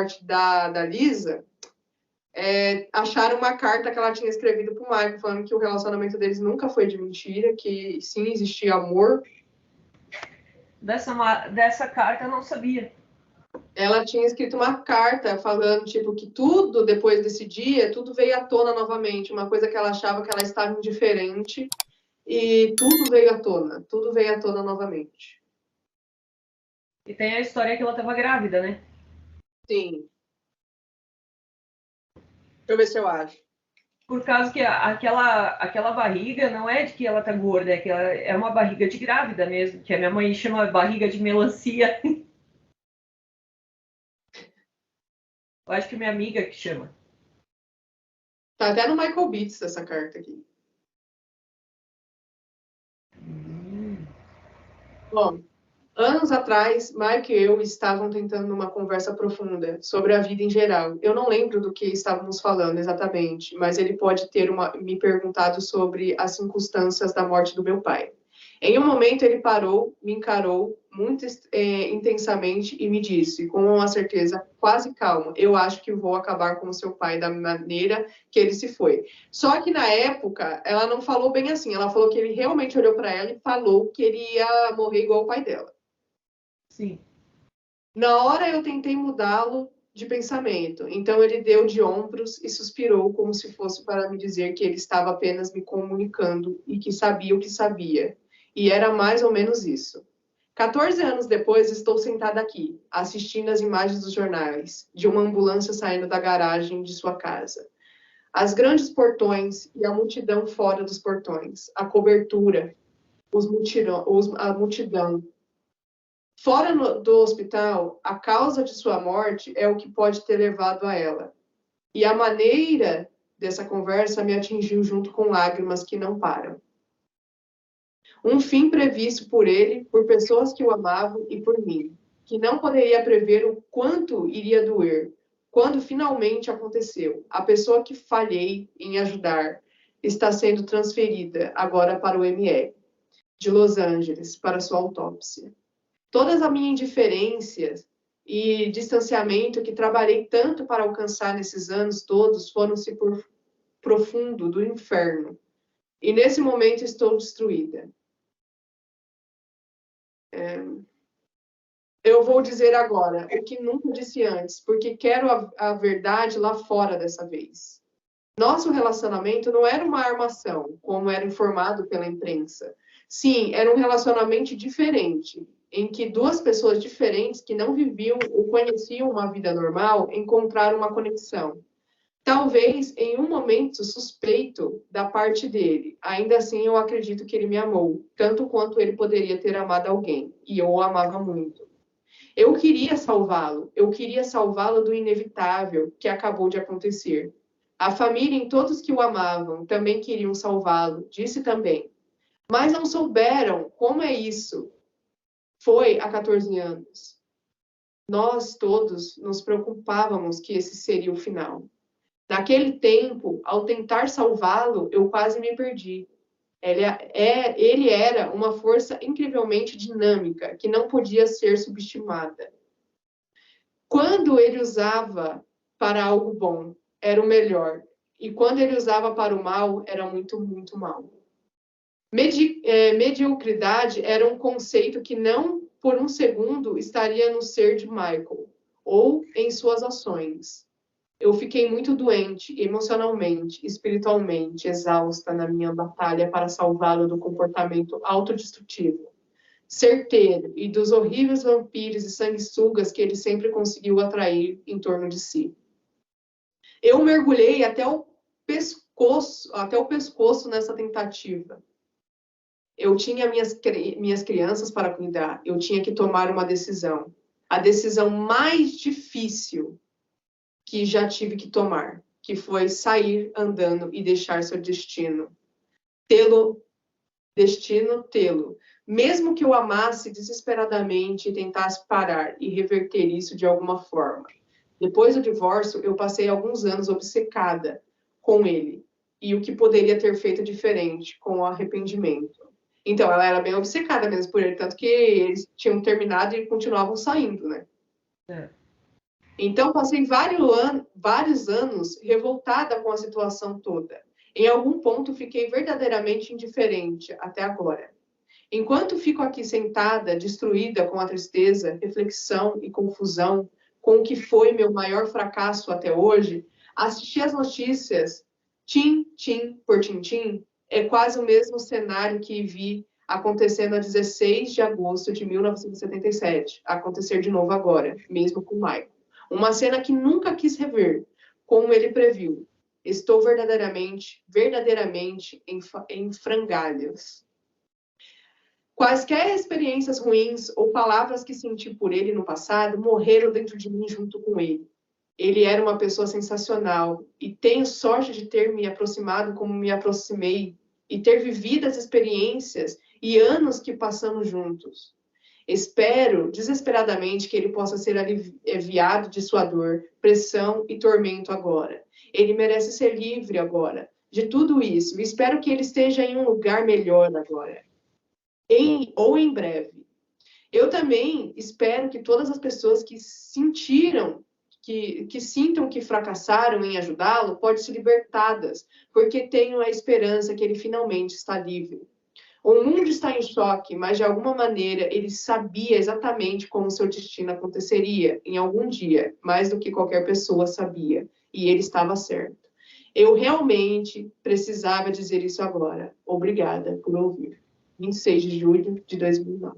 morte da Lisa, acharam uma carta que ela tinha escrevido para o Michael, falando que o relacionamento deles nunca foi de mentira, que sim, existia amor. Dessa carta eu não sabia. Ela tinha escrito uma carta falando, tipo, que tudo, depois desse dia, tudo veio à tona novamente. Uma coisa que ela achava que ela estava indiferente, e tudo veio à tona novamente. E tem a história que ela estava grávida, né? Sim. Deixa eu ver se eu acho. Por causa que aquela barriga não é de que ela tá gorda, é que ela é uma barriga de grávida mesmo, que a minha mãe chama barriga de melancia. Eu acho que minha amiga que chama. Tá até no Michael Beats essa carta aqui. Bom, anos atrás, Mike e eu estavam tentando uma conversa profunda sobre a vida em geral. Eu não lembro do que estávamos falando exatamente, mas ele pode ter me perguntado sobre as circunstâncias da morte do meu pai. Em um momento, ele parou, me encarou muito intensamente e me disse, com uma certeza quase calma, eu acho que vou acabar com o seu pai da maneira que ele se foi. Só que na época, ela não falou bem assim, ela falou que ele realmente olhou para ela e falou que ele ia morrer igual o pai dela. Sim. Na hora eu tentei mudá-lo de pensamento, então ele deu de ombros e suspirou como se fosse para me dizer que ele estava apenas me comunicando e que sabia o que sabia. E era mais ou menos isso. 14 anos depois, estou sentada aqui, assistindo as imagens dos jornais, de uma ambulância saindo da garagem de sua casa. As grandes portões e a multidão fora dos portões, a cobertura, a multidão. Fora do hospital, a causa de sua morte é o que pode ter levado a ela. E a maneira dessa conversa me atingiu junto com lágrimas que não param. Um fim previsto por ele, por pessoas que o amavam e por mim, que não poderia prever o quanto iria doer. Quando finalmente aconteceu, a pessoa que falhei em ajudar está sendo transferida agora para o ME de Los Angeles para sua autópsia. Todas as minhas indiferenças e distanciamento que trabalhei tanto para alcançar nesses anos todos foram-se por profundo do inferno. E nesse momento estou destruída. Eu vou dizer agora o que nunca disse antes, porque quero a verdade lá fora dessa vez. Nosso relacionamento não era uma armação, como era informado pela imprensa. Sim, era um relacionamento diferente, em que duas pessoas diferentes que não viviam ou conheciam uma vida normal encontraram uma conexão. Talvez em um momento suspeito da parte dele. Ainda assim, eu acredito que ele me amou, tanto quanto ele poderia ter amado alguém, e eu o amava muito. Eu queria salvá-lo do inevitável que acabou de acontecer. A família e todos que o amavam também queriam salvá-lo, disse também. Mas não souberam como é isso. Foi há 14 anos. Nós todos nos preocupávamos que esse seria o final. Naquele tempo, ao tentar salvá-lo, eu quase me perdi. Ele era uma força incrivelmente dinâmica, que não podia ser subestimada. Quando ele usava para algo bom, era o melhor. E quando ele usava para o mal, era muito, muito mal. Mediocridade era um conceito que não por um segundo estaria no ser de Michael ou em suas ações. Eu fiquei muito doente, emocionalmente, espiritualmente, exausta na minha batalha para salvá-lo do comportamento autodestrutivo, certeiro e dos horríveis vampiros e sanguessugas que ele sempre conseguiu atrair em torno de si. Eu mergulhei até o pescoço nessa tentativa. Eu tinha minhas crianças para cuidar, eu tinha que tomar uma decisão. A decisão mais difícil que já tive que tomar, que foi sair andando e deixar seu destino. Tê-lo. Mesmo que eu amasse desesperadamente e tentasse parar e reverter isso de alguma forma. Depois do divórcio, eu passei alguns anos obcecada com ele e o que poderia ter feito diferente, com o arrependimento. Então, ela era bem obcecada mesmo por ele, tanto que eles tinham terminado e continuavam saindo, né? É. Então, passei vários anos revoltada com a situação toda. Em algum ponto, fiquei verdadeiramente indiferente até agora. Enquanto fico aqui sentada, destruída com a tristeza, reflexão e confusão com o que foi meu maior fracasso até hoje, assistir às notícias, tim por tim, é quase o mesmo cenário que vi acontecendo a 16 de agosto de 1977, acontecer de novo agora, mesmo com Michael. Uma cena que nunca quis rever, como ele previu. Estou verdadeiramente em frangalhos. Quaisquer experiências ruins ou palavras que senti por ele no passado morreram dentro de mim junto com ele. Ele era uma pessoa sensacional e tenho sorte de ter me aproximado como me aproximei e ter vivido as experiências e anos que passamos juntos. Espero desesperadamente que ele possa ser aliviado de sua dor, pressão e tormento agora. Ele merece ser livre agora de tudo isso. Espero que ele esteja em um lugar melhor agora. Ou em breve. Eu também espero que todas as pessoas que sintam que fracassaram em ajudá-lo podem ser libertadas, porque tenho a esperança que ele finalmente está livre. O mundo está em choque, mas de alguma maneira ele sabia exatamente como seu destino aconteceria em algum dia, mais do que qualquer pessoa sabia, e ele estava certo. Eu realmente precisava dizer isso agora. Obrigada por ouvir. 26 de julho de 2009.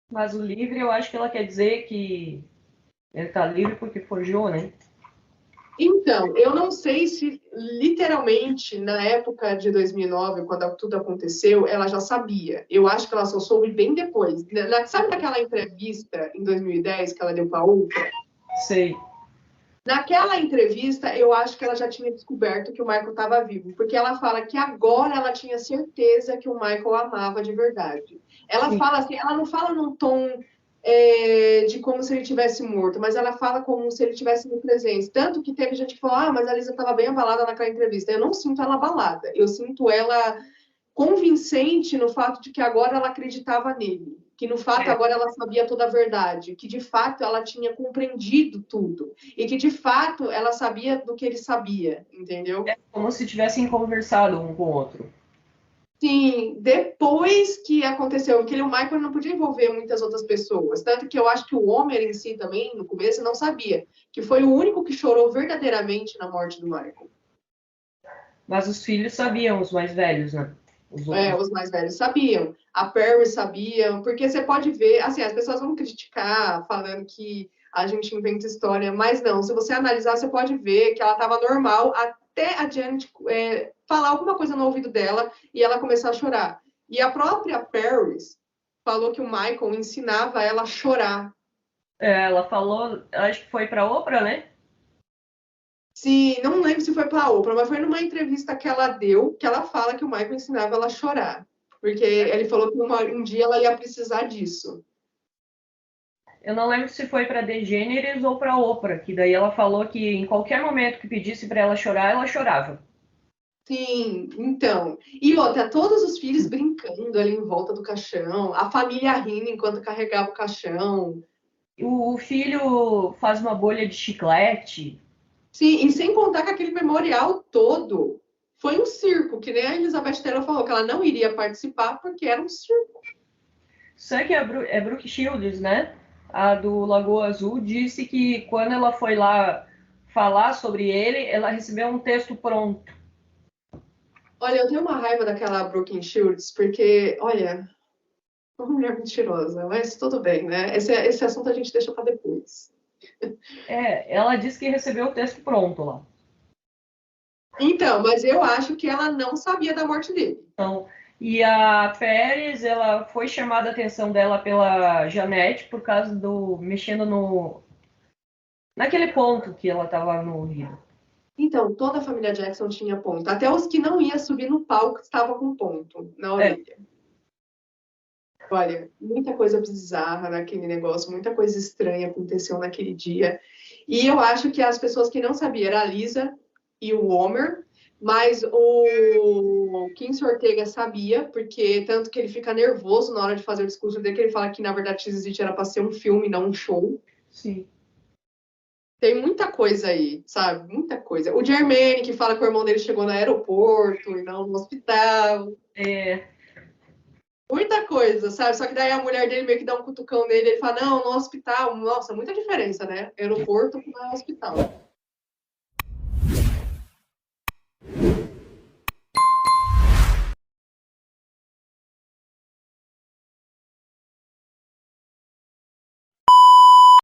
Mas o livre, eu acho que ela quer dizer que ele está livre porque forjou, né? Então, eu não sei se literalmente na época de 2009, quando tudo aconteceu, ela já sabia. Eu acho que ela só soube bem depois. Sabe naquela entrevista em 2010 que ela deu para a Oprah? Sei. Naquela entrevista, eu acho que ela já tinha descoberto que o Michael estava vivo, porque ela fala que agora ela tinha certeza que o Michael amava de verdade. Ela Sim. fala assim, ela não fala num tom de como se ele tivesse morto, mas ela fala como se ele tivesse no presente. Tanto que teve gente que falou, mas a Lisa estava bem abalada naquela entrevista. Eu não sinto ela abalada, eu sinto ela convincente no fato de que agora ela acreditava nele, que no fato agora ela sabia toda a verdade, que de fato ela tinha compreendido tudo e que de fato ela sabia do que ele sabia, entendeu? É como se tivessem conversado um com o outro. Sim, depois que aconteceu, porque o Michael não podia envolver muitas outras pessoas, tanto que eu acho que o Homer em si também, no começo, não sabia, que foi o único que chorou verdadeiramente na morte do Michael. Mas os filhos sabiam, os mais velhos, né? Os mais velhos sabiam. A Perry sabia, porque você pode ver, assim, as pessoas vão criticar, falando que a gente inventa história, mas não, se você analisar, você pode ver que ela estava normal até a Janet falar alguma coisa no ouvido dela e ela começar a chorar. E a própria Perry falou que o Michael ensinava ela a chorar. Ela falou, acho que foi para a Oprah, né? Sim, não lembro se foi para a Oprah, mas foi numa entrevista que ela deu, que ela fala que o Michael ensinava ela a chorar. Porque ele falou que um dia ela ia precisar disso. Eu não lembro se foi para DeGeneres ou para Oprah, que daí ela falou que em qualquer momento que pedisse para ela chorar, ela chorava. Sim, então. E outra, todos os filhos brincando ali em volta do caixão, a família rindo enquanto carregava o caixão. O filho faz uma bolha de chiclete. Sim, e sem contar que aquele memorial todo foi um circo, que nem a Elizabeth Taylor falou que ela não iria participar porque era um circo. Só que é Brooke Shields, né? A do Lagoa Azul, disse que quando ela foi lá falar sobre ele, ela recebeu um texto pronto. Olha, eu tenho uma raiva daquela Brooke Shields, porque, olha, uma mulher mentirosa, mas tudo bem, né? Esse assunto a gente deixa para depois. Ela disse que recebeu o texto pronto lá. Então, mas eu acho que ela não sabia da morte dele. Então, e a Pérez, ela foi chamada a atenção dela pela Janete por causa do mexendo naquele ponto que ela estava no Rio. Então, toda a família Jackson tinha ponto. Até os que não iam subir no palco estavam com ponto na orelha. Olha, muita coisa bizarra naquele negócio, muita coisa estranha aconteceu naquele dia. E eu acho que as pessoas que não sabiam era a Lisa e o Homer, Mas o Quincy Ortega sabia, porque tanto que ele fica nervoso na hora de fazer o discurso dele, que ele fala que, na verdade, X era para ser um filme, não um show. Sim. Tem muita coisa aí, sabe? Muita coisa. O Jermaine, que fala que o irmão dele chegou no aeroporto e não no hospital. É. Muita coisa, sabe? Só que daí a mulher dele meio que dá um cutucão nele, ele fala, não, no hospital. Nossa, muita diferença, né? Aeroporto para hospital.